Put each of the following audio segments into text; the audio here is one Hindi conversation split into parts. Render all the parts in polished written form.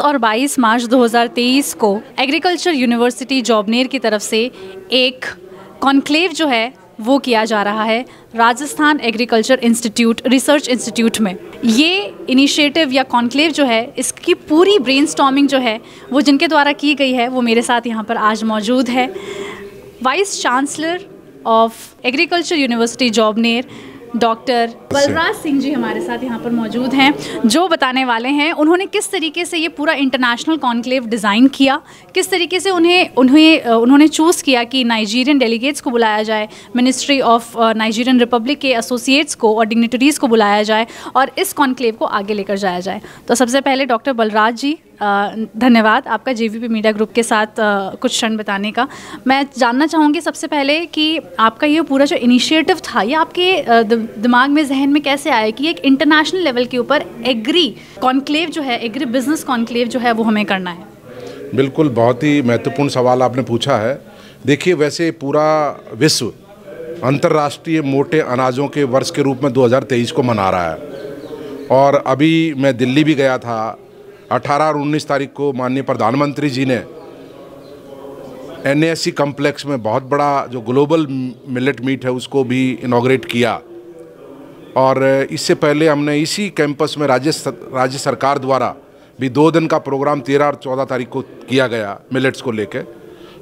21 और 22 मार्च 2023 को एग्रीकल्चर यूनिवर्सिटी जॉबनेर की तरफ से एक कॉन्क्लेव जो है वो किया जा रहा है Rajasthan agriculture institute research institute में। ये इनिशिएटिव या कॉन्क्लेव जो है, इसकी पूरी ब्रेनस्टॉर्मिंग जो है वो जिनके द्वारा की गई है वो मेरे साथ यहाँ पर आज मौजूद है। Vice chancellor of agriculture university Jobner doctor Balraj Singh ji हमारे साथ यहाँ पर मौजूद हैं, जो बताने वाले हैं उन्होंने किस तरीके से ये पूरा इंटरनेशनल कॉन्क्लेव डिज़ाइन किया, किस तरीके से उन्होंने चूज़ किया कि नाइजीरियन डेलीगेट्स को बुलाया जाए, मिनिस्ट्री ऑफ नाइजीरियन रिपब्लिक के एसोसिएट्स को और डिग्निटरीज़ को बुलाया जाए और इस कॉन्क्लेव को आगे लेकर जाया जाए। तो सबसे पहले डॉक्टर बलराज जी धन्यवाद आपका जेवीपी मीडिया ग्रुप के साथ कुछ क्षण बताने का। मैं जानना चाहूँगी सबसे पहले कि आपका ये पूरा जो इनिशिएटिव था ये आपके दिमाग में, जहन में कैसे आया कि एक इंटरनेशनल लेवल के ऊपर एग्री कॉन्क्लेव जो है, एग्री बिजनेस कॉन्क्लेव जो है वो हमें करना है? बिल्कुल, बहुत ही महत्वपूर्ण सवाल आपने पूछा है। देखिए, वैसे पूरा विश्व अंतर्राष्ट्रीय मोटे अनाजों के वर्ष के रूप में 2023 को मना रहा है और अभी मैं दिल्ली भी गया था। 18 और 19 तारीख को माननीय प्रधानमंत्री जी ने NASC कॉम्प्लेक्स में बहुत बड़ा जो ग्लोबल मिलेट मीट है उसको भी इनॉग्रेट किया और इससे पहले हमने इसी कैंपस में राज्य सरकार द्वारा भी 2 दिन का प्रोग्राम 13 और 14 तारीख को किया गया मिलेट्स को लेकर।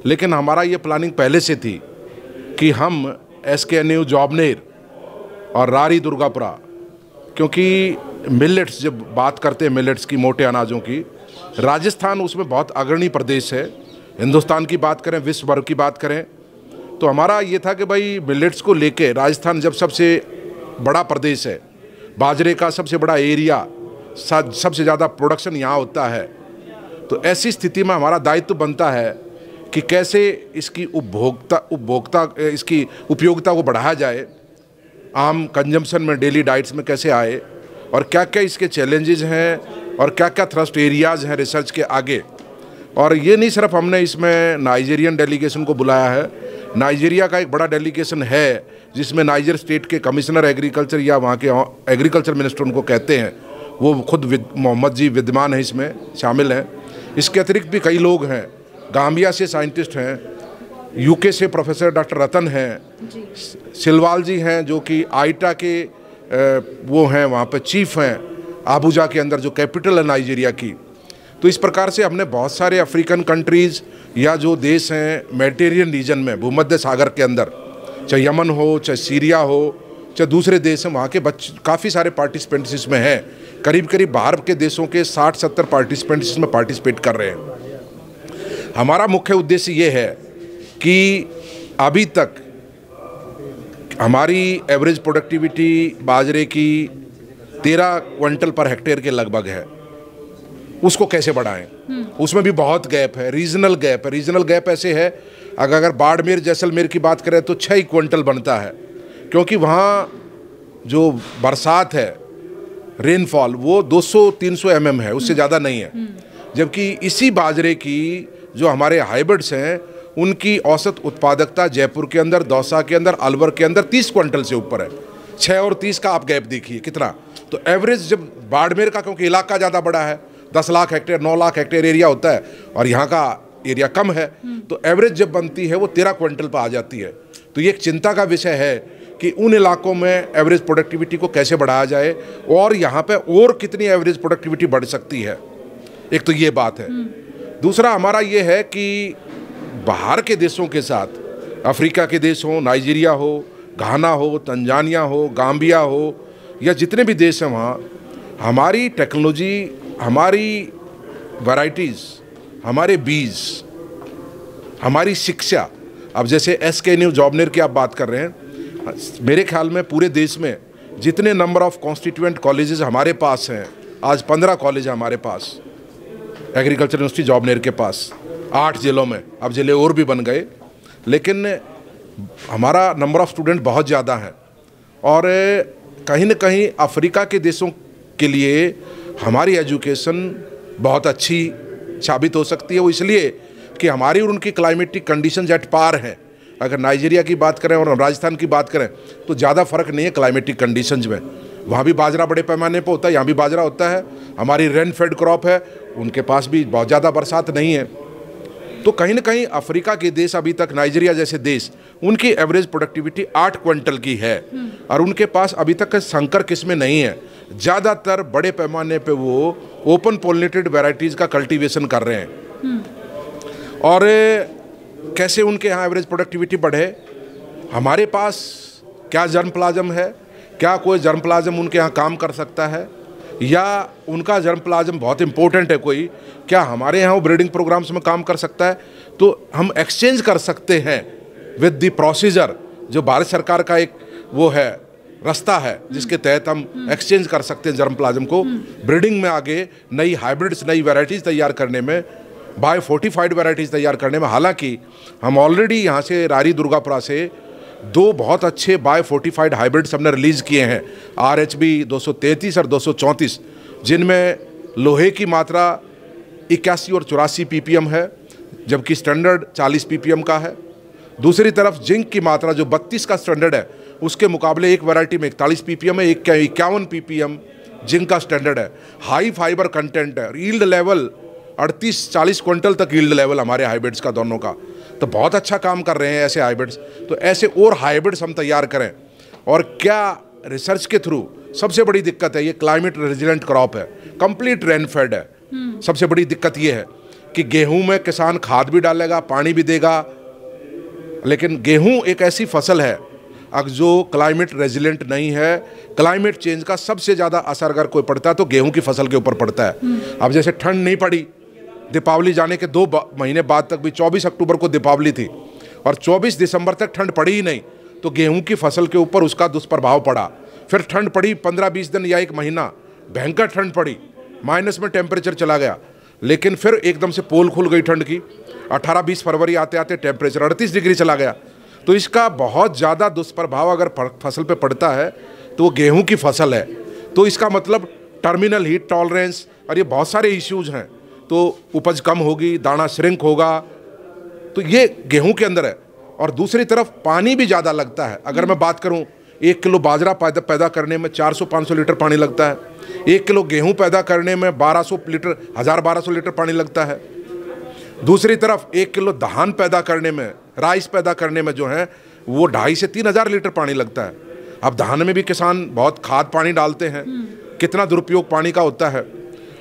लेकिन हमारा ये प्लानिंग पहले से थी कि हम SKNU जॉबनेर और रारी दुर्गापुरा, क्योंकि मिलेट्स जब बात करते हैं मिलेट्स की, मोटे अनाजों की, राजस्थान उसमें बहुत अग्रणी प्रदेश है। हिंदुस्तान की बात करें, विश्व भर की बात करें, तो हमारा ये था कि भाई मिलेट्स को लेके राजस्थान जब सबसे बड़ा प्रदेश है, बाजरे का सबसे बड़ा एरिया, सबसे ज़्यादा प्रोडक्शन यहाँ होता है, तो ऐसी स्थिति में हमारा दायित्व बनता है कि कैसे इसकी इसकी उपयोगिता को बढ़ाया जाए, आम कंजम्पशन में, डेली डाइट्स में कैसे आए और क्या क्या इसके चैलेंजेस हैं और क्या क्या थ्रस्ट एरियाज़ हैं रिसर्च के आगे। और ये नहीं सिर्फ हमने इसमें नाइजीरियन डेलीगेशन को बुलाया है, नाइजीरिया का एक बड़ा डेलीगेशन है जिसमें नाइजर स्टेट के कमिश्नर एग्रीकल्चर या वहाँ के एग्रीकल्चर मिनिस्टर उनको कहते हैं, वो खुद मोहम्मद जी विद्यमान हैं, इसमें शामिल हैं। इसके अतिरिक्त भी कई लोग हैं, गाम्बिया से साइंटिस्ट हैं, UK से प्रोफेसर डॉक्टर रतन हैं, सिलवाल जी हैं जो कि आइटा के वो हैं, वहाँ पे चीफ हैं आबूजा के अंदर जो कैपिटल है नाइजीरिया की। तो इस प्रकार से हमने बहुत सारे अफ्रीकन कंट्रीज़ या जो देश हैं मेडिटेरियन रीजन में, भूमध्य सागर के अंदर, चाहे यमन हो, चाहे सीरिया हो, चाहे दूसरे देश हैं, वहाँ के काफ़ी सारे पार्टिसिपेंट्स इसमें हैं। करीब बाहर के देशों के 60-70 पार्टिसिपेंट्स इसमें पार्टिसिपेट कर रहे हैं। हमारा मुख्य उद्देश्य ये है कि अभी तक हमारी एवरेज प्रोडक्टिविटी बाजरे की 13 क्विंटल पर हेक्टेयर के लगभग है, उसको कैसे बढ़ाएं। उसमें भी बहुत गैप है, रीजनल गैप है। रीजनल गैप ऐसे है, अगर बाड़मेर जैसलमेर की बात करें तो 6 क्विंटल बनता है, क्योंकि वहाँ जो बरसात है, रेनफॉल, वो 200-300 mm है, उससे ज़्यादा नहीं है। जबकि इसी बाजरे की जो हमारे हाइब्रिड्स हैं उनकी औसत उत्पादकता जयपुर के अंदर, दौसा के अंदर, अलवर के अंदर 30 क्विंटल से ऊपर है। 6 और 30 का आप गैप देखिए कितना। तो एवरेज जब बाड़मेर का, क्योंकि इलाका ज़्यादा बड़ा है, 10 lakh hectare 9 lakh hectare area होता है और यहाँ का एरिया कम है, तो एवरेज जब बनती है वो 13 क्विंटल पर आ जाती है। तो ये एक चिंता का विषय है कि उन इलाकों में एवरेज प्रोडक्टिविटी को कैसे बढ़ाया जाए और यहाँ पे और कितनी एवरेज प्रोडक्टिविटी बढ़ सकती है। एक तो ये बात है। दूसरा हमारा ये है कि बाहर के देशों के साथ, अफ्रीका के देश हो, नाइजीरिया हो, घाना हो, तंजानिया हो, गाम्बिया हो, या जितने भी देश हैं, वहाँ हमारी टेक्नोलॉजी, हमारी वैराइटीज़, हमारे बीज, हमारी शिक्षा, अब जैसे SKNU जॉबनेर की आप बात कर रहे हैं, मेरे ख्याल में पूरे देश में जितने नंबर ऑफ कॉन्स्टिट्यूएंट कॉलेजेस हमारे पास हैं, आज 15 कॉलेज हैं हमारे पास एग्रीकल्चर यूनिवर्सिटी जॉबनेर के पास, 8 जिलों में। अब जिले और भी बन गए, लेकिन हमारा नंबर ऑफ़ स्टूडेंट बहुत ज़्यादा है और कहीं न कहीं अफ्रीका के देशों के लिए हमारी एजुकेशन बहुत अच्छी साबित हो सकती है। वो इसलिए कि हमारी और उनकी क्लाइमेटिक कंडीशंस एट पार हैं। अगर नाइजीरिया की बात करें और राजस्थान की बात करें तो ज़्यादा फ़र्क नहीं है क्लाइमेटिक कंडीशंस में। वहाँ भी बाजरा बड़े पैमाने पर होता है, यहाँ भी बाजरा होता है। हमारी रेन फेड क्रॉप है, उनके पास भी बहुत ज़्यादा बरसात नहीं है। तो कहीं ना कहीं अफ्रीका के देश अभी तक, नाइजीरिया जैसे देश, उनकी एवरेज प्रोडक्टिविटी 8 क्विंटल की है और उनके पास अभी तक संकर किस्में नहीं है। ज़्यादातर बड़े पैमाने पे वो ओपन पोलिनेटेड वैरायटीज़ का कल्टीवेशन कर रहे हैं। और कैसे उनके यहाँ एवरेज प्रोडक्टिविटी बढ़े? हमारे पास क्या जर्म प्लाज्म है? क्या कोई जर्म प्लाज्म उनके यहाँ काम कर सकता है, या उनका जर्म प्लाज्म बहुत इंपॉर्टेंट है कोई, क्या हमारे यहाँ वो ब्रीडिंग प्रोग्राम्स में काम कर सकता है? तो हम एक्सचेंज कर सकते हैं विद द प्रोसीजर, जो भारत सरकार का एक वो है, रास्ता है जिसके तहत हम एक्सचेंज कर सकते हैं जर्म प्लाज्म को ब्रीडिंग में आगे नई हाइब्रिड्स, नई वैरायटीज़ तैयार करने में, बायो फोर्टिफाइड वैरायटीज़ तैयार करने में। हालांकि हम ऑलरेडी यहाँ से रारी दुर्गापुरा से 2 बहुत अच्छे बायो फोर्टिफाइड हाइब्रिड्स हमने रिलीज़ किए हैं, RHB 233 और 234, जिनमें लोहे की मात्रा 81 और 84 ppm है, जबकि स्टैंडर्ड 40 ppm का है। दूसरी तरफ जिंक की मात्रा जो 32 का स्टैंडर्ड है, उसके मुकाबले एक वैरायटी में 41 ppm है, 51 ppm जिंक का स्टैंडर्ड है। हाई फाइबर कंटेंट है, ईल्ड लेवल 38-40 क्विंटल तक ईल्ड लेवल हमारे हाइब्रिड्स का दोनों का, तो बहुत अच्छा काम कर रहे हैं ऐसे हाइब्रिड्स। तो ऐसे और हाइब्रिड्स हम तैयार करें। और क्या रिसर्च के थ्रू सबसे बड़ी दिक्कत है, ये क्लाइमेट रेजिलेंट क्रॉप है, कंप्लीट रेन फेड है। सबसे बड़ी दिक्कत ये है कि गेहूं में किसान खाद भी डालेगा, पानी भी देगा, लेकिन गेहूं एक ऐसी फसल है अब जो क्लाइमेट रेजिलेंट नहीं है। क्लाइमेट चेंज का सबसे ज़्यादा असर अगर कोई पड़ता है तो गेहूं की फसल के ऊपर पड़ता है। अब जैसे ठंड नहीं पड़ी, दीपावली जाने के 2 महीने बाद तक भी 24 अक्टूबर को दीपावली थी और 24 दिसंबर तक ठंड पड़ी ही नहीं, तो गेहूं की फसल के ऊपर उसका दुष्प्रभाव पड़ा। फिर ठंड पड़ी 15-20 दिन या 1 महीना, भयंकर ठंड पड़ी, माइनस में टेम्परेचर चला गया, लेकिन फिर एकदम से पोल खुल गई ठंड की। 18-20 फरवरी आते आते टेम्परेचर 38 डिग्री चला गया। तो इसका बहुत ज़्यादा दुष्प्रभाव अगर फसल पे पड़ता है तो वो गेहूं की फसल है। तो इसका मतलब टर्मिनल हीट टॉलरेंस और ये बहुत सारे इश्यूज हैं, तो उपज कम होगी, दाना श्रिंक होगा, तो ये गेहूं के अंदर है। और दूसरी तरफ पानी भी ज़्यादा लगता है। अगर मैं बात करूं, 1 किलो बाजरा पैदा करने में 400-500 लीटर पानी लगता है, 1 किलो गेहूं पैदा करने में 1200 लीटर 1000-1200 लीटर पानी लगता है। दूसरी तरफ 1 किलो धान पैदा करने में, राइस पैदा करने में जो है वो 2500 से 3000 लीटर पानी लगता है। अब धान में भी किसान बहुत खाद पानी डालते हैं, कितना दुरुपयोग पानी का होता है।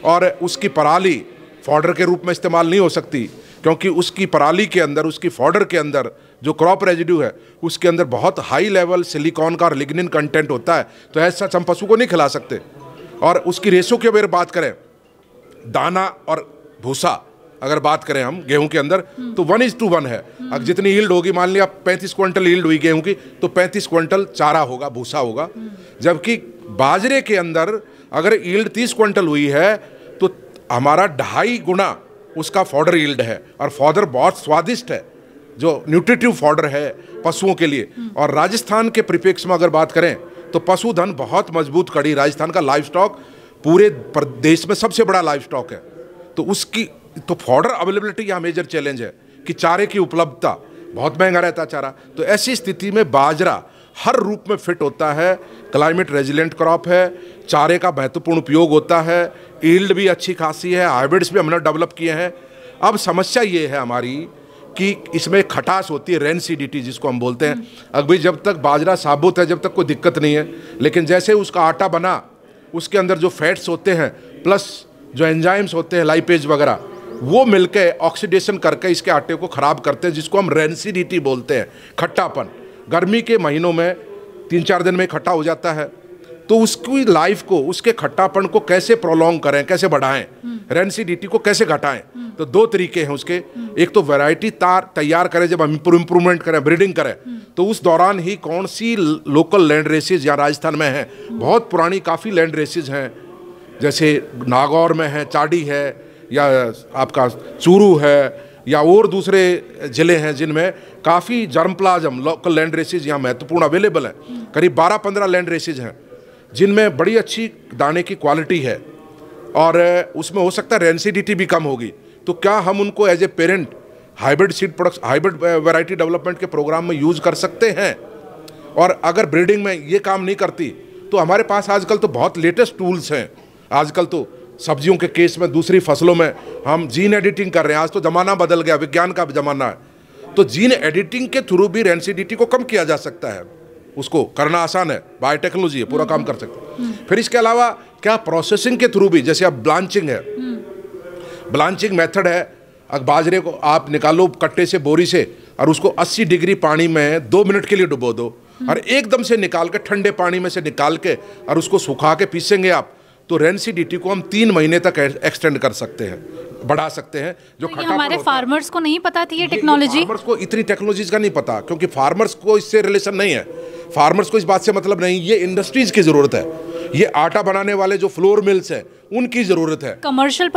और उसकी पराली फॉडर के रूप में इस्तेमाल नहीं हो सकती, क्योंकि उसकी पराली के अंदर, उसकी फॉडर के अंदर जो क्रॉप रेजिड्यू है उसके अंदर बहुत हाई लेवल सिलिकॉन का और लिग्निन कंटेंट होता है। तो ऐसा हम पशु को नहीं खिला सकते। और उसकी रेशो की अगर बात करें, दाना और भूसा अगर बात करें हम गेहूं के अंदर, तो 1:1 है। अब जितनी यील्ड होगी, मान लिया 35 क्विंटल यील्ड हुई गेहूं की, तो 35 क्विंटल चारा होगा, भूसा होगा। जबकि बाजरे के अंदर अगर यील्ड 30 क्विंटल हुई है तो हमारा 2.5 गुना उसका फॉडर यील्ड है। और फॉडर बहुत स्वादिष्ट है, जो न्यूट्रिटिव फॉडर है पशुओं के लिए। और राजस्थान के परिप्रेक्ष्य में अगर बात करें तो पशुधन बहुत मजबूत कड़ी, राजस्थान का लाइव स्टॉक पूरे देश में सबसे बड़ा लाइव स्टॉक है। तो उसकी तो फॉडर अवेलेबिलिटी यहाँ मेजर चैलेंज है कि चारे की उपलब्धता, बहुत महंगा रहता है चारा। तो ऐसी स्थिति में बाजरा हर रूप में फिट होता है, क्लाइमेट रेजिलेंट क्रॉप है, चारे का महत्वपूर्ण उपयोग होता है, यील्ड भी अच्छी खासी है, हाइब्रिड्स भी हमने डेवलप किए हैं। अब समस्या ये है हमारी कि इसमें खटास होती है, रेनसिडिटी जिसको हम बोलते हैं। अभी जब तक बाजरा साबुत है, जब तक कोई दिक्कत नहीं है, लेकिन जैसे उसका आटा बना, उसके अंदर जो फैट्स होते हैं प्लस जो एंजाइम्स होते हैं, लाइपेज वगैरह, वो मिलके ऑक्सीडेशन करके इसके आटे को ख़राब करते हैं, जिसको हम रेनसिडिटी बोलते हैं, खट्टापन। गर्मी के महीनों में 3-4 दिन में खट्टा हो जाता है। तो उसकी लाइफ को, उसके खट्टापन को कैसे प्रोलॉन्ग करें, कैसे बढ़ाएं, रेनसिडिटी को कैसे घटाएं? तो 2 तरीके हैं उसके। एक तो वैरायटी तैयार करें, जब हम इम्प्रूवमेंट करें, ब्रीडिंग करें, तो उस दौरान ही कौन सी लोकल लैंड रेसेज या राजस्थान में है, बहुत पुरानी काफ़ी लैंड रेसेज हैं, जैसे नागौर में है, चाड़ी है, या आपका चूरू है, या और दूसरे ज़िले हैं जिनमें काफ़ी जर्मप्लाज्म लोकल लैंड रेसेज यहाँ महत्वपूर्ण अवेलेबल हैं। करीब 12-15 लैंड रेसेज हैं जिनमें बड़ी अच्छी दाने की क्वालिटी है और उसमें हो सकता है रेनसिडिटी भी कम होगी। तो क्या हम उनको as a parent hybrid seed products, hybrid variety development के प्रोग्राम में यूज़ कर सकते हैं? और अगर ब्रीडिंग में ये काम नहीं करती तो हमारे पास आजकल तो बहुत लेटेस्ट टूल्स हैं। आजकल तो सब्जियों के केस में, दूसरी फसलों में हम जीन एडिटिंग कर रहे हैं। आज तो ज़माना बदल गया, विज्ञान का ज़माना है, तो जीन एडिटिंग के थ्रू भी रेंसिडिटी को कम किया जा सकता है। उसको करना आसान है, बायोटेक्नोलॉजी है, पूरा काम कर सकते हैं। फिर इसके अलावा क्या प्रोसेसिंग के थ्रू भी, जैसे अब ब्लांचिंग है, ब्लांचिंग मेथड है। अब बाजरे को आप निकालो कट्टे से, बोरी से, और उसको 80 डिग्री पानी में 2 मिनट के लिए डुबो दो, और एकदम से निकाल के ठंडे पानी में से निकाल के और उसको सुखा के पीसेंगे आप, तो रेंसिडिटी को हम 3 महीने तक एक्सटेंड कर सकते हैं, बढ़ा सकते हैं। जो तो हमारे फार्मर्स को नहीं पता थी ये टेक्नोलॉजी? फार्मर्स को इतनी टेक्नोलॉजीज का नहीं पता, क्योंकि फार्मर्स को इससे रिलेशन नहीं है, फार्मर्स को इस बात से मतलब नहीं। ये इंडस्ट्रीज की जरूरत है, ये आटा बनाने वाले जो फ्लोर मिल्स हैं उनकी जरूरत है, कमर्शियल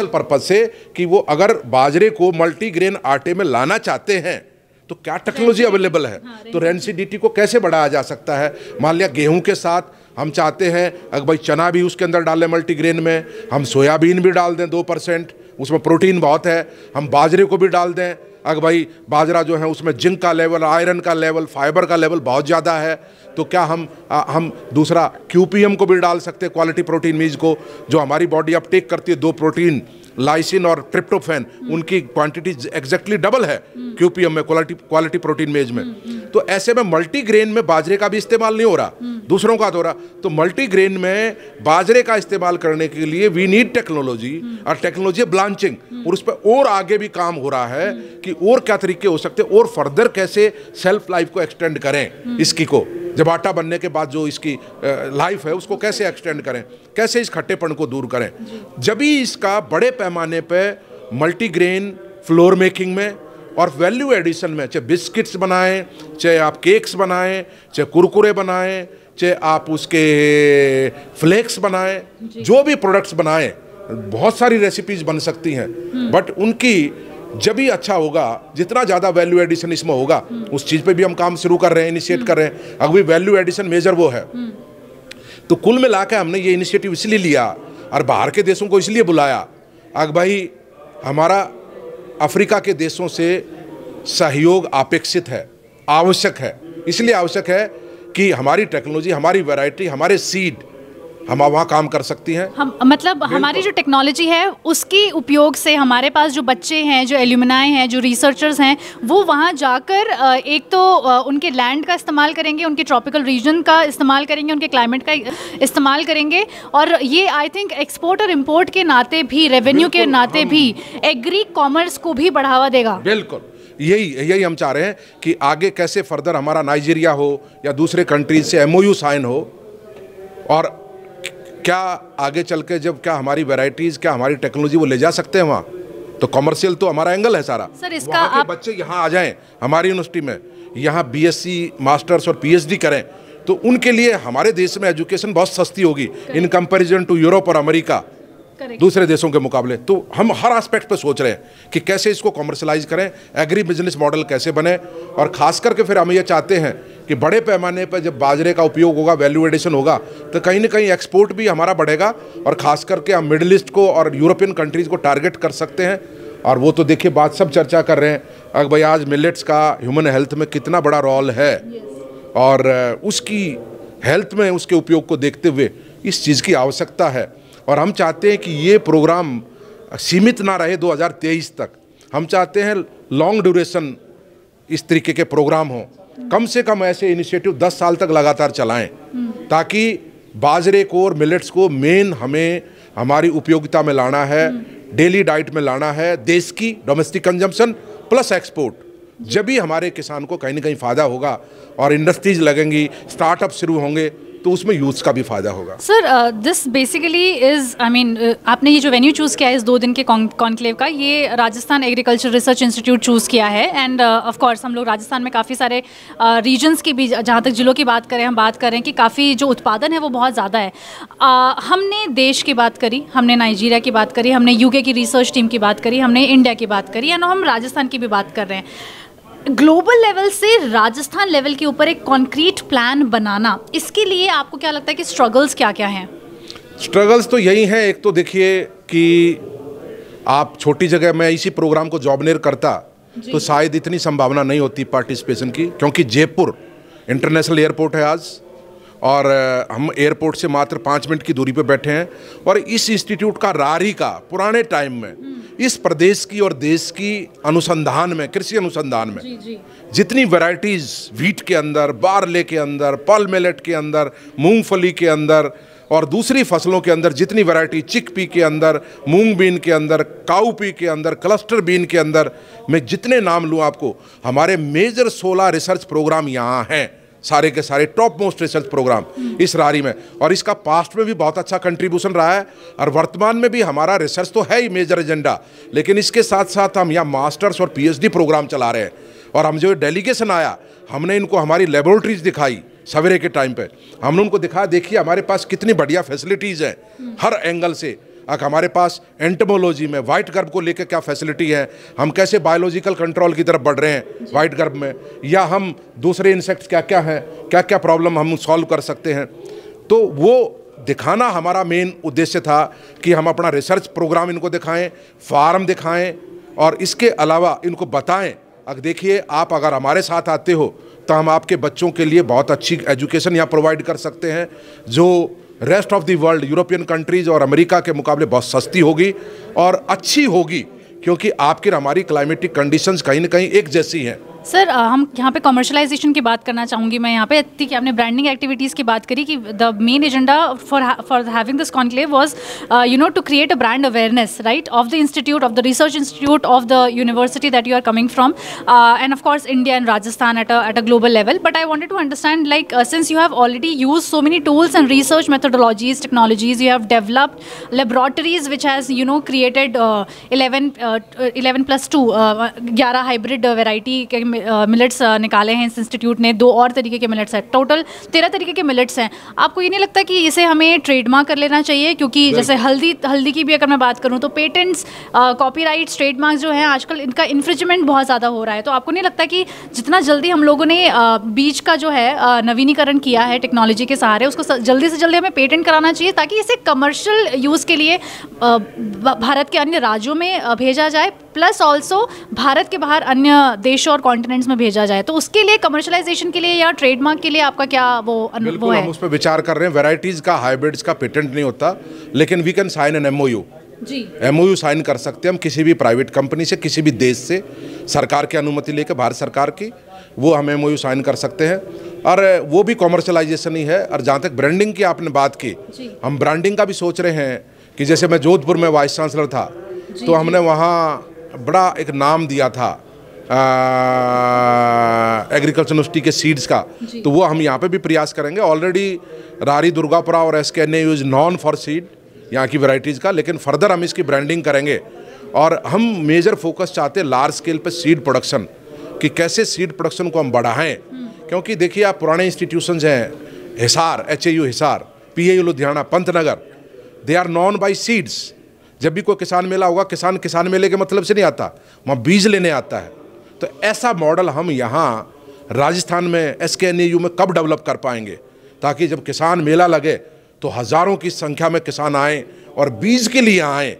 पर्पज से, कि वो अगर बाजरे को मल्टीग्रेन आटे में लाना चाहते हैं तो क्या टेक्नोलॉजी अवेलेबल है। तो रेंसिडिटी को कैसे बढ़ाया जा सकता है। मान लिया गेहूं के साथ हम चाहते हैं अगर भाई चना भी उसके अंदर डाल लें मल्टीग्रेन में, हम सोयाबीन भी डाल दें 2%, उसमें प्रोटीन बहुत है, हम बाजरे को भी डाल दें, अगर भाई बाजरा जो है उसमें जिंक का लेवल, आयरन का लेवल, फाइबर का लेवल बहुत ज़्यादा है, तो क्या हम दूसरा क्यूपीएम को भी डाल सकते हैं, क्वालिटी प्रोटीन मीज को, जो हमारी बॉडी अपटेक करती है। 2 प्रोटीन, लाइसिन और ट्रिप्टोफैन, उनकी क्वांटिटी एग्जैक्टली डबल है क्यूपीएम में, क्वालिटी प्रोटीन मेज में। तो ऐसे में मल्टीग्रेन में बाजरे का भी इस्तेमाल नहीं हो रहा, दूसरों का हो रहा। तो मल्टीग्रेन में बाजरे का इस्तेमाल करने के लिए वी नीड टेक्नोलॉजी, और टेक्नोलॉजी ब्लांचिंग, और उस पर और आगे भी काम हो रहा है कि और क्या तरीके हो सकते हैं, और फर्दर कैसे सेल्फ लाइफ को एक्सटेंड करें इसकी को, जब आटा बनने के बाद जो इसकी लाइफ है उसको कैसे एक्सटेंड करें, कैसे इस खट्टेपन को दूर करें। जब भी इसका बड़े पैमाने पे मल्टीग्रेन फ्लोर मेकिंग में और वैल्यू एडिशन में, चाहे बिस्किट्स बनाएं, चाहे आप केक्स बनाएं, चाहे कुरकुरे बनाएं, चाहे आप उसके फ्लेक्स बनाएं, जो भी प्रोडक्ट्स बनाएं, बहुत सारी रेसिपीज बन सकती हैं, बट उनकी जब भी अच्छा होगा, जितना ज़्यादा वैल्यू एडिशन इसमें होगा, उस चीज़ पे भी हम काम शुरू कर रहे हैं, इनिशिएट कर रहे हैं। अभी वैल्यू एडिशन मेजर वो है। तो कुल मिला के हमने ये इनिशिएटिव इसलिए लिया और बाहर के देशों को इसलिए बुलाया, अगर भाई हमारा अफ्रीका के देशों से सहयोग अपेक्षित है, आवश्यक है। इसलिए आवश्यक है कि हमारी टेक्नोलॉजी, हमारी वैरायटी, हमारे सीड हम वहाँ काम कर सकती हैं। हम मतलब हमारी जो टेक्नोलॉजी है उसके उपयोग से हमारे पास जो बच्चे हैं, जो एल्यूमिनाई हैं, जो रिसर्चर्स हैं, वो वहाँ जाकर एक तो उनके लैंड का इस्तेमाल करेंगे, उनके ट्रॉपिकल रीजन का इस्तेमाल करेंगे, उनके क्लाइमेट का इस्तेमाल करेंगे, और ये आई थिंक एक्सपोर्ट और इम्पोर्ट के नाते भी, रेवेन्यू के नाते भी एग्री कॉमर्स को भी बढ़ावा देगा। बिल्कुल, यही हम चाह रहे हैं कि आगे कैसे फर्दर हमारा नाइजीरिया हो या दूसरे कंट्रीज से MOU साइन हो, और क्या आगे चल के जब क्या हमारी वैरायटीज़, क्या हमारी टेक्नोलॉजी वो ले जा सकते हैं वहाँ, तो कमर्शियल तो हमारा एंगल है सारा। सर, इसका वहाँ के बच्चे यहाँ आ जाएं हमारी यूनिवर्सिटी में, यहाँ BSc मास्टर्स और PhD करें, तो उनके लिए हमारे देश में एजुकेशन बहुत सस्ती होगी इन कंपैरिजन टू यूरोप और अमेरिका, दूसरे देशों के मुकाबले। तो हम हर एस्पेक्ट पे सोच रहे हैं कि कैसे इसको कमर्शलाइज करें, एग्री बिजनेस मॉडल कैसे बने, और खास करके फिर हम ये चाहते हैं कि बड़े पैमाने पर जब बाजरे का उपयोग होगा, वैल्यू एडिशन होगा, तो कहीं ना कहीं एक्सपोर्ट भी हमारा बढ़ेगा, और खास करके हम मिडिल ईस्ट को और यूरोपियन कंट्रीज़ को टारगेट कर सकते हैं। और वो तो देखिए बात सब चर्चा कर रहे हैं, अगर भाई आज मिलेट्स का ह्यूमन हेल्थ में कितना बड़ा रोल है, और उसकी हेल्थ में उसके उपयोग को देखते हुए इस चीज़ की आवश्यकता है। और हम चाहते हैं कि ये प्रोग्राम सीमित ना रहे 2023 तक, हम चाहते हैं लॉन्ग ड्यूरेशन इस तरीके के प्रोग्राम हों, कम से कम ऐसे इनिशिएटिव 10 साल तक लगातार चलाएं, ताकि बाजरे को और मिलेट्स को मेन हमें हमारी उपयोगिता में लाना है, डेली डाइट में लाना है, देश की डोमेस्टिक कंजम्पशन प्लस एक्सपोर्ट। जब भी हमारे किसान को कहीं ना कहीं फ़ायदा होगा और इंडस्ट्रीज लगेंगी, स्टार्टअप शुरू होंगे, तो उसमें यूथ का भी फायदा होगा। Sir, this basically is, I mean, आपने ये जो वेन्यू चूज़ किया है इस 2 दिन के कॉन्क्लेव का, ये Rajasthan agriculture research institute choose किया है। एंड ऑफ कोर्स हम लोग राजस्थान में काफ़ी सारे रीजन्स की भी, जहाँ तक जिलों की बात करें, हम बात करें कि काफ़ी जो उत्पादन है वो बहुत ज़्यादा है। हमने देश की बात करी, हमने नाइजीरिया की बात करी, हमने UK की रिसर्च टीम की बात करी, हमने इंडिया की बात करी, एंड हम राजस्थान की भी बात कर रहे हैं। ग्लोबल लेवल से राजस्थान लेवल के ऊपर एक कॉन्क्रीट प्लान बनाना, इसके लिए आपको क्या लगता है कि स्ट्रगल्स क्या क्या हैं? स्ट्रगल्स तो यही हैं। एक तो देखिए कि आप छोटी जगह में इसी प्रोग्राम को जॉबनेर करता तो शायद इतनी संभावना नहीं होती पार्टिसिपेशन की, क्योंकि जयपुर इंटरनेशनल एयरपोर्ट है आज, और हम एयरपोर्ट से मात्र 5 मिनट की दूरी पे बैठे हैं। और इस इंस्टीट्यूट का रारी का पुराने टाइम में इस प्रदेश की और देश की अनुसंधान में, कृषि अनुसंधान में जितनी वैरायटीज़ व्हीट के अंदर, बार्ले के अंदर, पल मिलेट के अंदर, मूंगफली के अंदर और दूसरी फसलों के अंदर जितनी वैरायटी, चिकपी के अंदर, मूंग बीन के अंदर, काउपी के अंदर, क्लस्टर बीन के अंदर, मैं जितने नाम लूँ आपको, हमारे मेजर 16 रिसर्च प्रोग्राम यहाँ हैं, सारे के सारे टॉप मोस्ट रिसर्च प्रोग्राम इस रारी में। और इसका पास्ट में भी बहुत अच्छा कंट्रीब्यूशन रहा है और वर्तमान में भी हमारा रिसर्च तो है ही मेजर एजेंडा, लेकिन इसके साथ साथ हम यहाँ मास्टर्स और पीएचडी प्रोग्राम चला रहे हैं। और हम जो डेलीगेशन आया, हमने इनको हमारी लेबोरेटरीज दिखाई सवेरे के टाइम पे, हमने उनको दिखाया, देखिए हमारे पास कितनी बढ़िया फैसिलिटीज़ हैं हर एंगल से। हमारे पास एंटोमोलॉजी में वाइट गर्भ को लेकर क्या फैसिलिटी है, हम कैसे बायोलॉजिकल कंट्रोल की तरफ बढ़ रहे हैं वाइट गर्भ में, या हम दूसरे इंसेक्ट्स क्या क्या हैं, क्या क्या प्रॉब्लम हम सॉल्व कर सकते हैं। तो वो दिखाना हमारा मेन उद्देश्य था कि हम अपना रिसर्च प्रोग्राम इनको दिखाएं, फार्म दिखाएं और इसके अलावा इनको बताएं, अगर देखिए आप अगर हमारे साथ आते हो तो हम आपके बच्चों के लिए बहुत अच्छी एजुकेशन यहाँ प्रोवाइड कर सकते हैं, जो rest of the world, European countries और अमेरिका के मुकाबले बहुत सस्ती होगी और अच्छी होगी, क्योंकि आपकी हमारी क्लाइमेटिक कंडीशंस कहीं ना कहीं एक जैसी हैं। सर हम यहाँ पे कमर्शलाइजेशन की बात करना चाहूँगी मैं यहाँ पे, कि आपने ब्रांडिंग एक्टिविटीज़ की बात करी कि the main agenda for having this conclave was to create a brand awareness, right, of the institute, of the research institute of the university that you are coming from, and of course India and Rajasthan at a global level. But I wanted to understand, like, since you have already used so many tools and research methodologies, technologies, you have developed laboratories which has created 11+2 11 hybrid variety के मिलेट्स निकाले हैं इस इंस्टीट्यूट ने, 2 और तरीके के मिलेट्स हैं, टोटल 13 तरीके के मिलेट्स हैं. आपको ये नहीं लगता कि इसे हमें ट्रेडमार्क कर लेना चाहिए? क्योंकि जैसे हल्दी की भी अगर मैं बात करूँ तो पेटेंट्स, कॉपीराइट्स, ट्रेडमार्क जो हैं आजकल इनका इन्फ्रिंजमेंट बहुत ज़्यादा हो रहा है. तो आपको नहीं लगता कि जितना जल्दी हम लोगों ने बीज का जो है नवीनीकरण किया है टेक्नोलॉजी के सहारे, उसको जल्दी से जल्दी हमें पेटेंट कराना चाहिए ताकि इसे कमर्शियल यूज़ के लिए भारत के अन्य राज्यों में भेजा जाए, प्लस ऑल्सो भारत के बाहर अन्य देशों और कॉन्टिनेंट्स में भेजा जाए? तो उसके लिए कमर्शलाइजेशन के लिए या ट्रेडमार्क के लिए आपका क्या वो अनुभव है? हम उस पर विचार कर रहे हैं. वैरायटीज़ का, हाइब्रिड्स का पेटेंट नहीं होता, लेकिन we can sign an MOU. जी, एमओयू साइन कर सकते हैं हम किसी भी प्राइवेट कंपनी से, किसी भी देश से, सरकार की अनुमति लेकर, भारत सरकार की, वो हम एमओयू साइन कर सकते हैं और वो भी कॉमर्शलाइजेशन ही है. और जहाँ तक ब्रांडिंग की आपने बात की, हम ब्रांडिंग का भी सोच रहे हैं कि जैसे मैं जोधपुर में वाइस चांसलर था तो हमने वहाँ बड़ा एक नाम दिया था एग्रीकल्चर यूनिवर्सिटी के सीड्स का, तो वो हम यहाँ पे भी प्रयास करेंगे. ऑलरेडी रारी दुर्गापुरा और SKNAU is non for seed यहाँ की वैरायटीज़ का, लेकिन फर्दर हम इसकी ब्रांडिंग करेंगे. और हम मेजर फोकस चाहते हैं लार्ज स्केल पे सीड प्रोडक्शन, कि कैसे सीड प्रोडक्शन को हम बढ़ाएं. क्योंकि देखिए आप पुराने इंस्टीट्यूशंस हैं, Hisar, HAU Hisar, PAU Ludhiana, Pantnagar, they are known by seeds. जब भी कोई किसान मेला होगा, किसान मेले के मतलब से नहीं आता, वहाँ बीज लेने आता है. तो ऐसा मॉडल हम यहाँ राजस्थान में SKNAU में कब डेवलप कर पाएंगे, ताकि जब किसान मेला लगे तो हज़ारों की संख्या में किसान आएँ और बीज के लिए आएँ,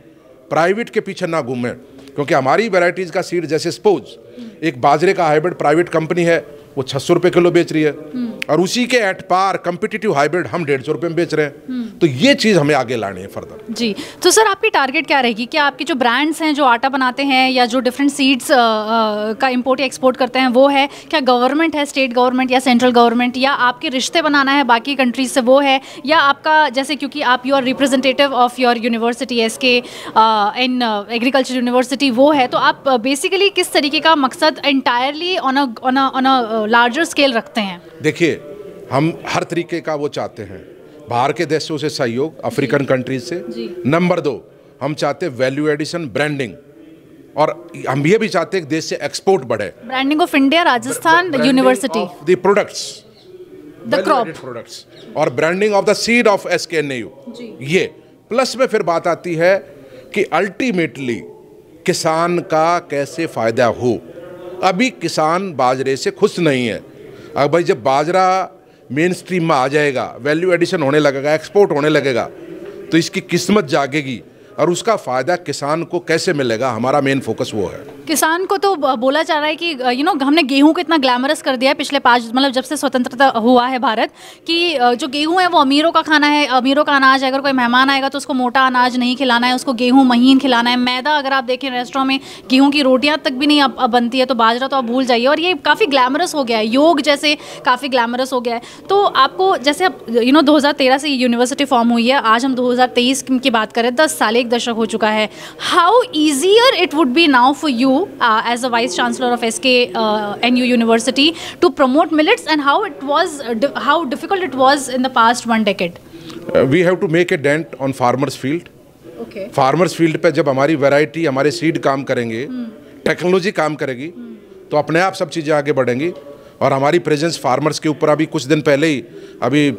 प्राइवेट के पीछे ना घूमें. क्योंकि हमारी वैरायटीज़ का सीड, जैसे सपोज एक बाजरे का हाइब्रिड प्राइवेट कंपनी है, वो 600 रुपये किलो बेच रही है, और उसी के एट पार कम्पिटिटिव हाइब्रिड हम 150 रुपये में बेच रहे हैं. तो ये चीज़ हमें आगे लानी है फर्दर. जी, तो सर आपकी टारगेट क्या रहेगी? क्या आपके जो ब्रांड्स हैं जो आटा बनाते हैं या जो डिफरेंट सीड्स का इंपोर्ट या एक्सपोर्ट करते हैं वो है, क्या गवर्नमेंट है, स्टेट गवर्नमेंट या सेंट्रल गवर्नमेंट, या आपके रिश्ते बनाना है बाकी कंट्रीज से, वो है, या आपका जैसे, क्योंकि आप your representative of your university SK in agriculture university वो है, तो आप बेसिकली किस तरीके का मकसद entirely on a larger scale रखते हैं? देखिए, हम हर तरीके का वो चाहते हैं, बाहर के देशों से सहयोग, अफ्रीकन कंट्रीज से. नंबर 2, हम चाहते हैं वैल्यू एडिशन, ब्रांडिंग, और हम ये भी चाहते हैं कि देश से एक्सपोर्ट बढ़े. Branding of India, Rajasthan university, the products, the crop products, और branding of the seed of SKNAU. ये प्लस में फिर बात आती है कि अल्टीमेटली किसान का कैसे फ़ायदा हो. अभी किसान बाजरे से खुश नहीं है. अब भाई जब बाजरा मेन स्ट्रीम में आ जाएगा, वैल्यू एडिशन होने लगेगा, एक्सपोर्ट होने लगेगा, तो इसकी किस्मत जागेगी. और उसका फ़ायदा किसान को कैसे मिलेगा, हमारा मेन फोकस वो है। किसान को तो बोला जा रहा है कि हमने गेहूं को इतना ग्लैमरस कर दिया है पिछले 5 मतलब जब से स्वतंत्रता हुआ है भारत, कि जो गेहूं है वो अमीरों का खाना है, अमीरों का अनाज है। अगर कोई मेहमान आएगा तो उसको मोटा अनाज नहीं खिलाना है, उसको गेहूं महीन खिलाना है। मैदा, अगर आप देखें रेस्टोरेंट में गेहूं की रोटियां तक भी नहीं अब बनती है, तो बाजरा तो आप भूल जाइए। और ये काफ़ी ग्लैमरस हो गया है, योग जैसे काफ़ी ग्लैमरस हो गया है। तो आपको जैसे अब 2013 से यूनिवर्सिटी फॉर्म हुई है, आज हम 2023 की बात करें, 10 साल, 1 दशक हो चुका है। How easier it would be now for you as a vice chancellor of SKNU University to promote millets, and how difficult it was in the past 1 decade? We have to make a dent on farmers field. Okay. Farmers field पे जब हमारी वैरायटी, हमारे सीड काम करेंगे, टेक्नोलॉजी काम करेगी, तो अपने आप सब चीज़ें आगे बढ़ेंगी। और हमारी प्रेजेंस फार्मर्स के ऊपर, अभी कुछ दिन पहले ही अभी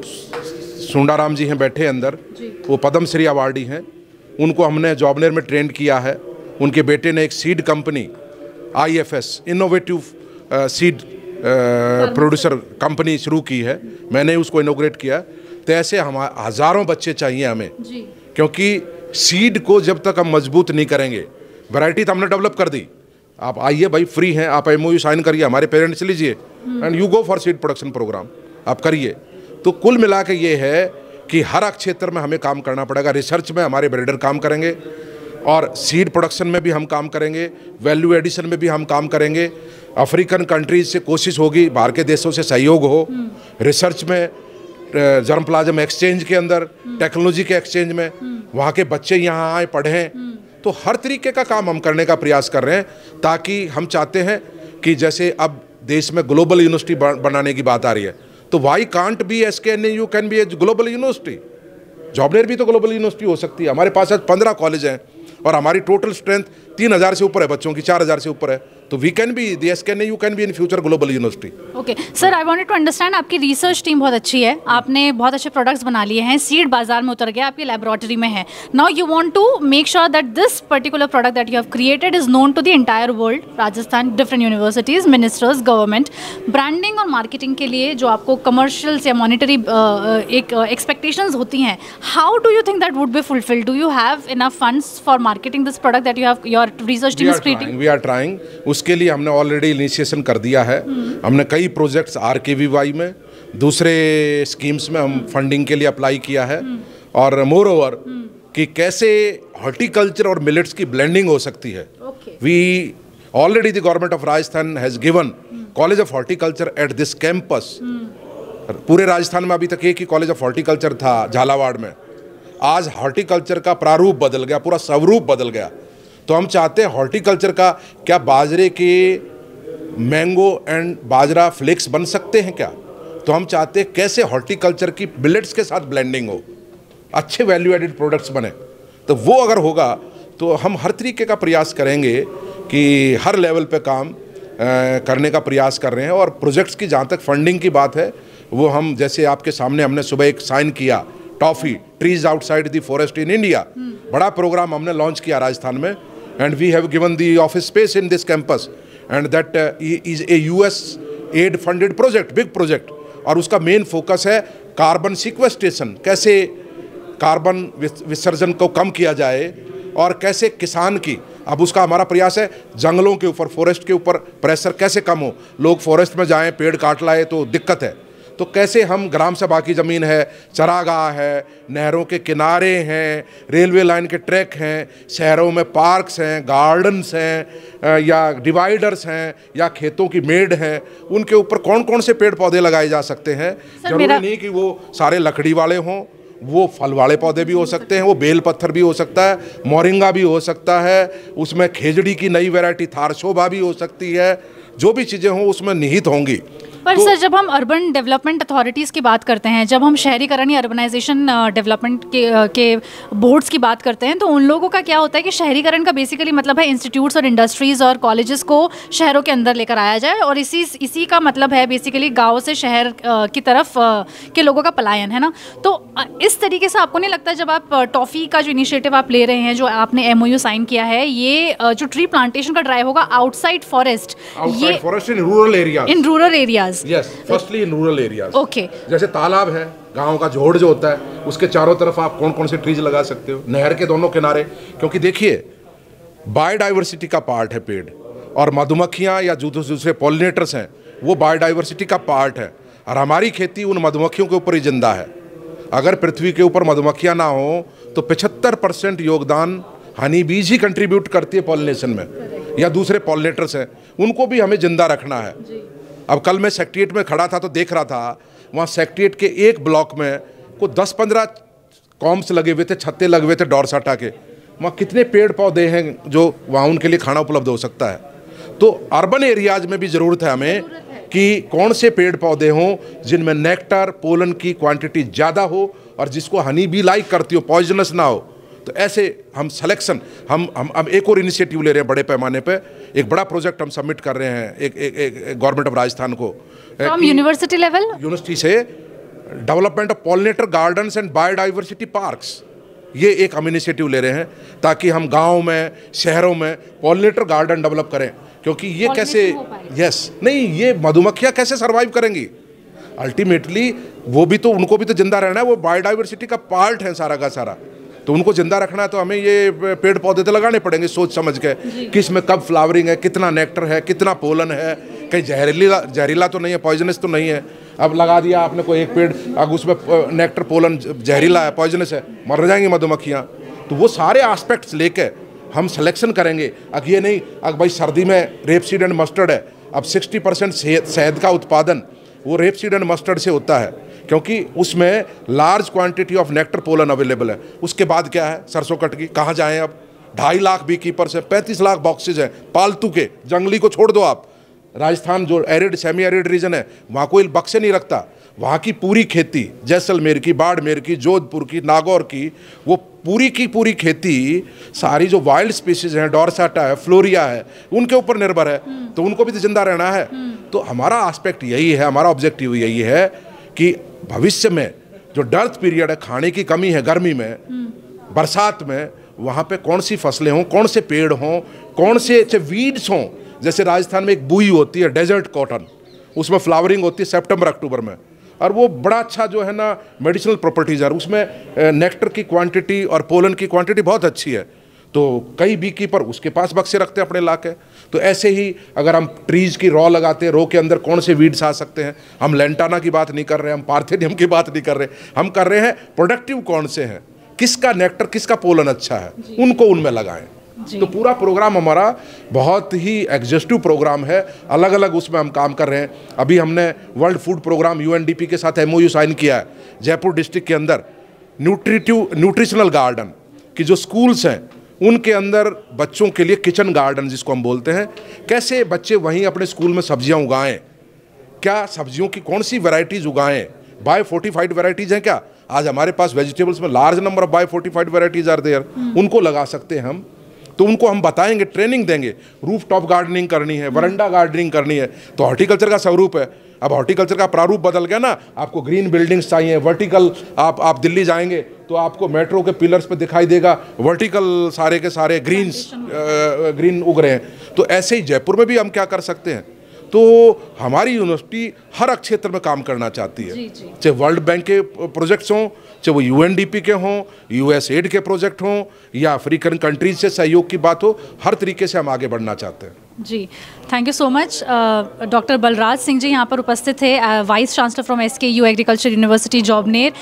सुंडाराम जी हैं बैठे अंदर, वो पद्म श्री अवार्डी हैं, उनको हमने जॉबनेर में ट्रेंड किया है। उनके बेटे ने एक seed company IFS innovative seed producer company शुरू की है, मैंने उसको इनोग्रेट किया। तो ऐसे हम हज़ारों बच्चे चाहिए हमें जी। क्योंकि सीड को जब तक हम मजबूत नहीं करेंगे, वैरायटी तो हमने डेवलप कर दी, आप आइए भाई, फ्री हैं, आप MOU साइन करिए, हमारे पेरेंट्स लीजिए and you go for seed production programme, आप करिए। तो कुल मिला के ये है कि हर एक क्षेत्र में हमें काम करना पड़ेगा। रिसर्च में हमारे ब्रीडर काम करेंगे, और सीड प्रोडक्शन में भी हम काम करेंगे, वैल्यू एडिशन में भी हम काम करेंगे। अफ्रीकन कंट्रीज से कोशिश होगी, बाहर के देशों से सहयोग हो, रिसर्च में, जर्म प्लाज्म एक्सचेंज के अंदर, टेक्नोलॉजी के एक्सचेंज में, वहाँ के बच्चे यहाँ आए पढ़ें। तो हर तरीके का काम हम करने का प्रयास कर रहे हैं, ताकि हम चाहते हैं कि जैसे अब देश में ग्लोबल यूनिवर्सिटी बनाने की बात आ रही है, तो why can't be SKNU can B a global university. Jobner भी तो ग्लोबल यूनिवर्सिटी हो सकती है। हमारे पास आज 15 कॉलेज हैं और हमारी टोटल स्ट्रेंथ 3000 से ऊपर है, बच्चों की 4000 से ऊपर है। तो we can be, the SKNU can be in future global university. Okay sir, I wanted to understand, आपकी रिसर्च टीम बहुत अच्छी है, आपने बहुत अच्छे प्रोडक्ट्स बना लिए हैं, सीड बाजार में उतर गया, आपकी लैबोरेटरी में है। Now you want to make sure that this particular product that you have created is known to the entire world, Rajasthan, different universities, ministers, government. Branding और मार्केटिंग के लिए जो आपको कमर्शियल या मॉनिटरी एक एक्सपेक्टेशंस होती हैं, how do you think that would be fulfilled? Do you have enough funds for marketing this product that you have, your research team is creating? We are trying, उसके लिए हमने ऑलरेडी इनिशिएशन कर दिया है। हमने कई प्रोजेक्ट्स RKVY में, दूसरे स्कीम्स में हम फंडिंग के लिए अप्लाई किया है। और मोर ओवर कि कैसे हॉर्टिकल्चर और मिलेट्स की ब्लेंडिंग हो सकती है। We already the government of Rajasthan has given college of horticulture at this campus. पूरे राजस्थान में अभी तक एक ही कॉलेज ऑफ हॉर्टिकल्चर था, झालावाड़ में। आज हॉर्टिकल्चर का प्रारूप बदल गया, पूरा स्वरूप बदल गया। तो हम चाहते हैं हॉर्टिकल्चर का, क्या बाजरे के मैंगो एंड बाजरा फ्लेक्स बन सकते हैं क्या? तो हम चाहते हैं कैसे हॉर्टिकल्चर की मिलेट्स के साथ ब्लेंडिंग हो, अच्छे वैल्यू एडेड प्रोडक्ट्स बने। तो वो अगर होगा तो हम हर तरीके का प्रयास करेंगे कि हर लेवल पे काम करने का प्रयास कर रहे हैं। और प्रोजेक्ट्स की जहाँ तक फंडिंग की बात है, वो हम जैसे आपके सामने हमने सुबह एक साइन किया, TOFI trees outside the forest in India, बड़ा प्रोग्राम हमने लॉन्च किया राजस्थान में। And we have given the office space in this campus, and that is a US aid funded project, big project. और उसका मेन फोकस है कार्बन सिक्वेस्ट्रेशन, कैसे कार्बन विसर्जन को कम किया जाए, और कैसे किसान की, अब उसका हमारा प्रयास है जंगलों के ऊपर, फॉरेस्ट के ऊपर प्रेशर कैसे कम हो। लोग फॉरेस्ट में जाएं, पेड़ काट लाए तो दिक्कत है, तो कैसे हम ग्राम सभा की ज़मीन है, चरागाह है, नहरों के किनारे हैं, रेलवे लाइन के ट्रैक हैं, शहरों में पार्क्स हैं, गार्डन्स हैं, या डिवाइडर्स हैं, या खेतों की मेड़ हैं, उनके ऊपर कौन कौन से पेड़ पौधे लगाए जा सकते हैं। जरूरी नहीं कि वो सारे लकड़ी वाले हों, वो फल वाले पौधे भी हो सकते हैं, वो बेल पत्थर भी हो सकता है, मोरिंगा भी हो सकता है, उसमें खेजड़ी की नई वैरायटी थार शोभा भी हो सकती है। जो भी चीज़ें हों उसमें निहित होंगी। पर तो, सर जब हम अर्बन डेवलपमेंट अथॉरिटीज़ की बात करते हैं, जब हम शहरीकरण या अर्बनाइजेशन डेवलपमेंट के बोर्ड्स की बात करते हैं, तो उन लोगों का क्या होता है कि शहरीकरण का बेसिकली मतलब है इंस्टीट्यूट्स और इंडस्ट्रीज़ और कॉलेजेस को शहरों के अंदर लेकर आया जाए, और इसी का मतलब है बेसिकली गाँव से शहर की तरफ के लोगों का पलायन, है ना। तो इस तरीके से आपको नहीं लगता जब आप टॉफ़ी का जो इनिशिएटिव आप ले रहे हैं, जो आपने MOU साइन किया है, ये जो ट्री प्लांटेशन का ड्राइव होगा outside forest in rural areas, areas? Yes, firstly in rural areas. Okay, जैसे तालाब है, गांव का जोड़ जो होता है, उसके चारों तरफ आप कौन कौन से ट्रीज लगा सकते हो, नहर के दोनों किनारे, क्योंकि देखिए बायोडाइवर्सिटी का पार्ट है पेड़, और मधुमक्खियाँ या जो दूसरे पॉलिनेटर्स हैं वो बायोडाइवर्सिटी का पार्ट है, और हमारी खेती उन मधुमक्खियों के ऊपर ही जिंदा है। अगर पृथ्वी के ऊपर मधुमक्खियाँ ना हो तो 75% योगदान हनी बीज ही कंट्रीब्यूट करती है पॉलिनेशन में, या दूसरे पॉलिनेटर्स हैं, उनको भी हमें जिंदा रखना है। अब कल मैं सेक्रेटेरिएट में खड़ा था तो देख रहा था, वहाँ सेक्रेटेरिएट के एक ब्लॉक में को 10-15 कॉम्स लगे हुए थे, छत्ते लगे हुए थे डोरसाटा के। वहाँ कितने पेड़ पौधे हैं जो वहाँ उनके लिए खाना उपलब्ध हो सकता है। तो अर्बन एरियाज में भी ज़रूरत है हमें कि कौन से पेड़ पौधे हों जिनमें नेक्टर पोलन की क्वांटिटी ज़्यादा हो और जिसको हनी भी लाइक करती हो, पॉइजनस ना हो। तो ऐसे हम सिलेक्शन, हम एक और इनिशिएटिव ले रहे हैं बड़े पैमाने पे। एक बड़ा प्रोजेक्ट हम सबमिट कर रहे हैं एक गवर्नमेंट ऑफ राजस्थान को, फ्रॉम यूनिवर्सिटी लेवल, यूनिवर्सिटी से, development of pollinator gardens and biodiversity parks. ये एक हम इनिशिएटिव ले रहे हैं ताकि हम गाँव में, शहरों में पॉलिनेटर गार्डन डेवलप करें, क्योंकि ये कैसे, यस, नहीं, ये मधुमक्खियाँ कैसे सर्वाइव करेंगी अल्टीमेटली, वो भी तो, उनको भी तो जिंदा रहना है, वो बायोडाइवर्सिटी का पार्ट है सारा का सारा। तो उनको जिंदा रखना है तो हमें ये पेड़ पौधे तो लगाने पड़ेंगे सोच समझ के कि इसमें कब फ्लावरिंग है, कितना नेक्टर है, कितना पोलन है, कहीं जहरीला तो नहीं है, पॉइजनस तो नहीं है। अब लगा दिया आपने कोई एक पेड़, अब उसमें नेक्टर पोलन जहरीला है, पॉइजनस है, मर जाएंगी मधुमक्खियाँ। तो वो सारे एस्पेक्ट्स लेके हम सिलेक्शन करेंगे। अब ये नहीं, अब भाई सर्दी में रेपसीड एंड मस्टर्ड है, अब 60% शहद का उत्पादन वो रेपसीड एंड मस्टर्ड से होता है, क्योंकि उसमें large quantity of nectar pollen available है। उसके बाद क्या है, सरसों कट की, कहाँ जाएं अब? 2.5 लाख बी कीपर्स हैं, 35 लाख बॉक्सेज हैं पालतू के, जंगली को छोड़ दो आप। राजस्थान जो एरिड सेमी एरिड रीजन है, वहाँ कोई बक्से नहीं रखता। वहाँ की पूरी खेती, जैसलमेर की, बाड़मेर की, जोधपुर की, नागौर की, वो पूरी की पूरी खेती सारी जो वाइल्ड स्पीसीज हैं, डोरसाटा है, फ्लोरिया है, उनके ऊपर निर्भर है। तो उनको भी तो जिंदा रहना है। तो हमारा एस्पेक्ट यही है, हमारा ऑब्जेक्टिव यही है कि भविष्य में जो डर्थ पीरियड है, खाने की कमी है गर्मी में, बरसात में, वहाँ पे कौन सी फसलें हों, कौन से पेड़ हों, कौन से वीड्स हों। जैसे राजस्थान में एक बुई होती है डेजर्ट कॉटन, उसमें फ्लावरिंग होती है सितंबर अक्टूबर में, और वो बड़ा अच्छा जो है ना मेडिसिनल प्रॉपर्टीज है, उसमें नेक्टर की क्वांटिटी और पोलन की क्वांटिटी बहुत अच्छी है। तो कई बी कीपर उसके पास बक्से रखते हैं अपने इलाके। तो ऐसे ही अगर हम ट्रीज की रॉ लगाते हैं, रॉ के अंदर कौन से वीड्स आ सकते हैं, हम लेंटाना की बात नहीं कर रहे हैं, हम पार्थेनियम की बात नहीं कर रहे, हम कर रहे हैं प्रोडक्टिव कौन से हैं, किसका नेक्टर, किसका पोलन अच्छा है, उनको उनमें लगाएं। तो पूरा प्रोग्राम हमारा बहुत ही एग्जॉस्टिव प्रोग्राम है, अलग अलग उसमें हम काम कर रहे हैं। अभी हमने वर्ल्ड फूड प्रोग्राम UNDP के साथ MOU साइन किया है। जयपुर डिस्ट्रिक्ट के अंदर न्यूट्रिशनल गार्डन की जो स्कूल्स हैं, उनके अंदर बच्चों के लिए किचन गार्डन जिसको हम बोलते हैं, कैसे बच्चे वहीं अपने स्कूल में सब्जियां उगाएं, क्या सब्जियों की कौन सी वैरायटीज उगाएं, बायो फोर्टिफाइड वैरायटीज हैं क्या? आज हमारे पास वेजिटेबल्स में large number of bio fortified varieties are there, उनको लगा सकते हैं हम। तो उनको हम बताएंगे, ट्रेनिंग देंगे। रूफ टॉप गार्डनिंग करनी है, वरंडा गार्डनिंग करनी है, तो हॉर्टिकल्चर का स्वरूप है। अब हॉर्टिकल्चर का प्रारूप बदल गया ना, आपको ग्रीन बिल्डिंग्स चाहिए, वर्टिकल। आप दिल्ली जाएंगे तो आपको मेट्रो के पिलर्स पे दिखाई देगा वर्टिकल सारे के सारे ग्रीन उग रहे हैं। तो ऐसे ही जयपुर में भी हम क्या कर सकते हैं। तो हमारी यूनिवर्सिटी हर क्षेत्र में काम करना चाहती है, चाहे वर्ल्ड बैंक के प्रोजेक्ट्स हों, चाहे वो UNDP के हों, USAID के प्रोजेक्ट हों, या अफ्रीकन कंट्रीज से सहयोग की बात हो, हर तरीके से हम आगे बढ़ना चाहते हैं। जी, thank you so much. Doctor Balraj Singh ji यहाँ पर उपस्थित थे, vice chancellor from SKU agriculture university Jobner.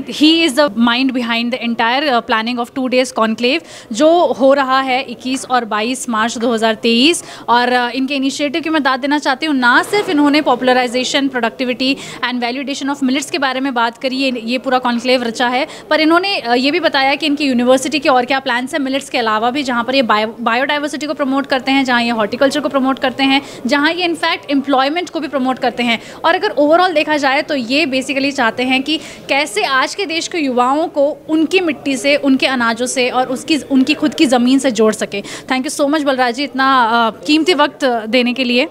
He is the mind behind the entire planning of 2 days conclave जो हो रहा है 21 और 22 मार्च 2023। और इनके इनिशिएटिव की मैं दाद देना चाहती हूँ। ना सिर्फ इन्होंने popularisation, productivity and value addition of millets के बारे में बात करी, ये पूरा कॉन्क्लेव रचा है, पर इन्होंने ये भी बताया कि इनकी यूनिवर्सिटी के और क्या प्लान्स हैं मिलेट्स के अलावा भी, जहाँ पर ये बायोडाइवर्सिटी को प्रमोट करते हैं, जहाँ ये हॉर्टिकल्चर को प्रमोट करते हैं, जहां ये इनफैक्ट एम्प्लॉयमेंट को भी प्रमोट करते हैं। और अगर ओवरऑल देखा जाए तो ये बेसिकली चाहते हैं कि कैसे आज के देश के युवाओं को उनकी मिट्टी से, उनके अनाजों से और उनकी खुद की ज़मीन से जोड़ सके। Thank you so much Balraj ji, इतना कीमती वक्त देने के लिए।